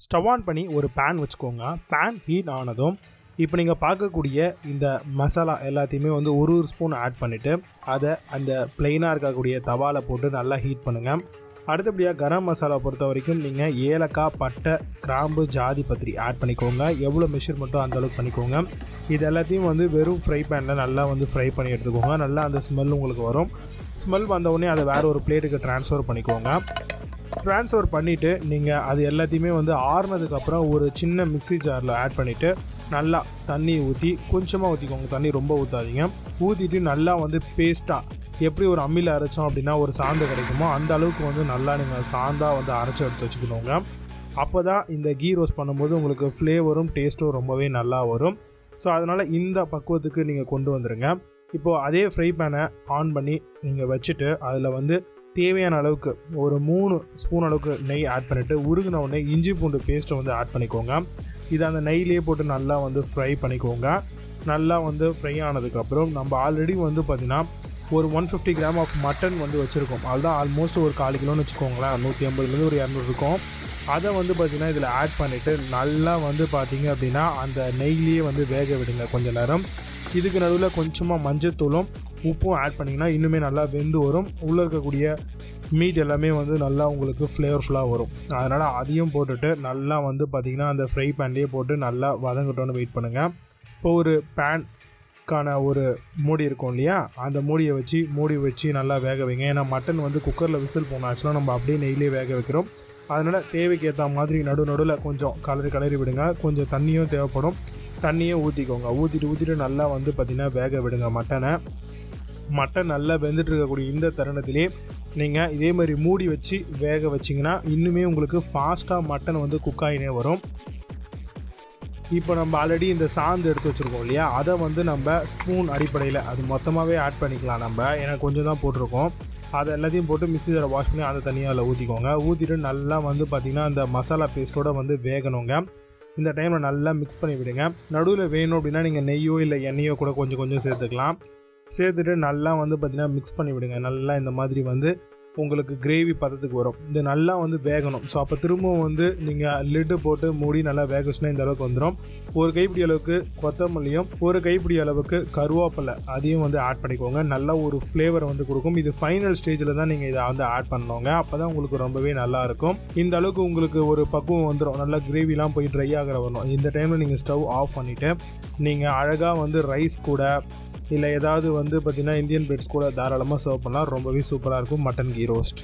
Stove on பண்ணி ஒரு pan வச்சுக்கோங்க. பேன் ஹீட் ஆனதும் இப்போ நீங்கள் பார்க்கக்கூடிய இந்த மசாலா எல்லாத்தையுமே வந்து ஒரு ஸ்பூன் ஆட் பண்ணிவிட்டு அதை அந்த பிளெயினாக இருக்கக்கூடிய தவாவில் போட்டு நல்லா ஹீட் பண்ணுங்கள். அடுத்தபடியாக கரம் மசாலா பொறுத்த வரைக்கும் நீங்கள் ஏலக்காய், பட்டை, கிராம்பு, ஜாதி பத்திரி ஆட் பண்ணிக்கோங்க. எவ்வளோ மெஷர்மெண்ட்டோ அந்தளவுக்கு பண்ணிக்கோங்க. இது எல்லாத்தையும் வந்து வெறும் ஃப்ரை பேனில் நல்லா வந்து ஃப்ரை பண்ணி எடுத்துக்கோங்க. நல்லா அந்த ஸ்மெல் உங்களுக்கு வரும். ஸ்மெல் வந்தவுடனே அதை வேறு ஒரு பிளேட்டுக்கு ட்ரான்ஸ்ஃபர் பண்ணிக்கோங்க. ட்ரான்ஸ்ஃபர் பண்ணிவிட்டு நீங்கள் அது எல்லாத்தையுமே வந்து ஆறுனதுக்கப்புறம் ஒரு சின்ன மிக்ஸி ஜாரில் ஆட் பண்ணிவிட்டு நல்லா தண்ணி ஊற்றி கொஞ்சமாக ஊற்றிக்கோங்க. தண்ணி ரொம்ப ஊற்றாதீங்க. ஊற்றிட்டு நல்லா வந்து பேஸ்ட்டாக எப்படி ஒரு அம்மியில் அரைச்சோம் அப்படின்னா ஒரு சாந்து கிடைக்குமோ அந்த அளவுக்கு வந்து நல்லா நீங்கள் சாந்தாக வந்து அரைச்சி எடுத்து வச்சுக்கணுங்க. அப்போ தான் இந்த கீ ரோஸ்ட் பண்ணும்போது உங்களுக்கு ஃப்ளேவரும் டேஸ்ட்டும் ரொம்பவே நல்லா வரும். ஸோ அதனால் இந்த பக்குவத்துக்கு நீங்கள் கொண்டு வந்துடுங்க. இப்போது அதே ஃப்ரை பேனை ஆன் பண்ணி நீங்கள் வச்சுட்டு அதில் வந்து தேவையான அளவுக்கு ஒரு 3 ஸ்பூன் அளவுக்கு நெய் ஆட் பண்ணிவிட்டு உருகின உடனே இஞ்சி பூண்டு பேஸ்ட்டை வந்து ஆட் பண்ணிக்கோங்க. இதை அந்த நெய்லேயே போட்டு நல்லா வந்து ஃப்ரை பண்ணிக்கோங்க. நல்லா வந்து ஃப்ரை ஆனதுக்கப்புறம் நம்ம ஆல்ரெடி வந்து பார்த்திங்கன்னா ஒரு 150 கிராம் ஆஃப் மட்டன் வந்து வச்சுருக்கோம். அதுதான் ஆல்மோஸ்ட் ஒரு 1/4 கிலோன்னு வச்சுக்கோங்களேன். 150 ஒரு 200 இருக்கும். அதை வந்து பார்த்திங்கன்னா இதில் ஆட் பண்ணிவிட்டு நல்லா வந்து பார்த்திங்க அப்படின்னா அந்த நெய்லேயே வந்து வேக விடுங்க கொஞ்சம் நேரம். இதுக்கு நடுவில் கொஞ்சமாக மஞ்சத்தூளும் உப்பும் ஆட் பண்ணிங்கன்னா இன்னுமே நல்லா வெந்து வரும். உள்ளே இருக்கக்கூடிய மீட் எல்லாமே வந்து நல்லா உங்களுக்கு ஃப்ளேவர்ஃபுல்லாக வரும். அதனால் அதையும் போட்டுட்டு நல்லா வந்து பார்த்திங்கன்னா அந்த ஃப்ரை பேன்லேயே போட்டு நல்லா வதங்கட்டோன்னு வெயிட் பண்ணுங்கள். இப்போ ஒரு பேன்கான ஒரு மூடி இருக்கும் இல்லையா, அந்த மூடி வச்சு நல்லா வேக வைங்க. ஏன்னா மட்டன் வந்து குக்கரில் விசில் போகணும். ஆக்சுவலாக நம்ம அப்படியே நெய்லேயே வேக வைக்கிறோம். அதனால் தேவைக்கு ஏற்ற மாதிரி நடுவில் கொஞ்சம் கலரி விடுங்க. கொஞ்சம் தண்ணியும் தேவைப்படும். தண்ணியும் ஊற்றிக்கோங்க. ஊற்றிட்டு நல்லா வந்து பார்த்திங்கன்னா வேக விடுங்க மட்டன் நல்லா வெந்துட்டு இருக்கக்கூடிய இந்த தருணத்திலே நீங்கள் இதே மாதிரி மூடி வச்சு வேக வச்சிங்கன்னா இன்னுமே உங்களுக்கு ஃபாஸ்ட்டாக மட்டன் வந்து குக்காயினே வரும். இப்போ நம்ம ஆல்ரெடி இந்த சாந்து எடுத்து வச்சுருக்கோம் இல்லையா, அதை வந்து நம்ம ஸ்பூன் அடிப்படையில் அது மொத்தமாகவே ஆட் பண்ணிக்கலாம். நம்ம ஏன்னா கொஞ்சம் தான் போட்டிருக்கோம். அதை எல்லாத்தையும் போட்டு மிக்ஸி ஜாரை வாஷ் பண்ணி அதை தனியாக அதில் ஊற்றிக்கோங்க. ஊற்றிட்டு நல்லா வந்து பார்த்திங்கன்னா அந்த மசாலா பேஸ்ட்டோடு வந்து வேகணுங்க. இந்த டைமில் நல்லா மிக்ஸ் பண்ணி விடுங்க. நடுவில் வேணும் அப்படின்னா நீங்கள் நெய்யோ இல்லை எண்ணெயோ கூட கொஞ்சம் சேர்த்துக்கலாம். சேர்த்துட்டு நல்லா வந்து பார்த்திங்கன்னா மிக்ஸ் பண்ணி விடுங்க. நல்லா இந்த மாதிரி வந்து உங்களுக்கு கிரேவி பதத்துக்கு வரும். இது நல்லா வந்து வேகணும். ஸோ அப்போ திரும்பவும் வந்து நீங்கள் லிட்டு போட்டு மூடி நல்லா வேக வச்சுன்னா இந்த அளவுக்கு வந்துடும். ஒரு கைப்பிடி அளவுக்கு கொத்தமல்லியும் ஒரு கைப்பிடி அளவுக்கு கருவேப்பிலை அதையும் வந்து ஆட் பண்ணிக்கோங்க. நல்லா ஒரு ஃப்ளேவரை வந்து கொடுக்கும். இது ஃபைனல் ஸ்டேஜில் தான் நீங்கள் இதை வந்து ஆட் பண்ணோங்க. அப்போ தான் உங்களுக்கு ரொம்பவே நல்லாயிருக்கும். இந்த அளவுக்கு உங்களுக்கு ஒரு பக்குவம் வந்துடும். நல்லா கிரேவிலாம் போய் ட்ரை ஆகிற வரணும். இந்த டைமில் நீங்கள் ஸ்டவ் ஆஃப் பண்ணிவிட்டு நீங்கள் அழகாக வந்து ரைஸ் கூட இல்லை ஏதாவது வந்து பார்த்திங்கன்னா இந்தியன் பிரெட்ஸ் கூட தாராளமாக சர்வ் பண்ணலாம். ரொம்பவே சூப்பராக இருக்கும் மட்டன் கீ ரோஸ்ட்.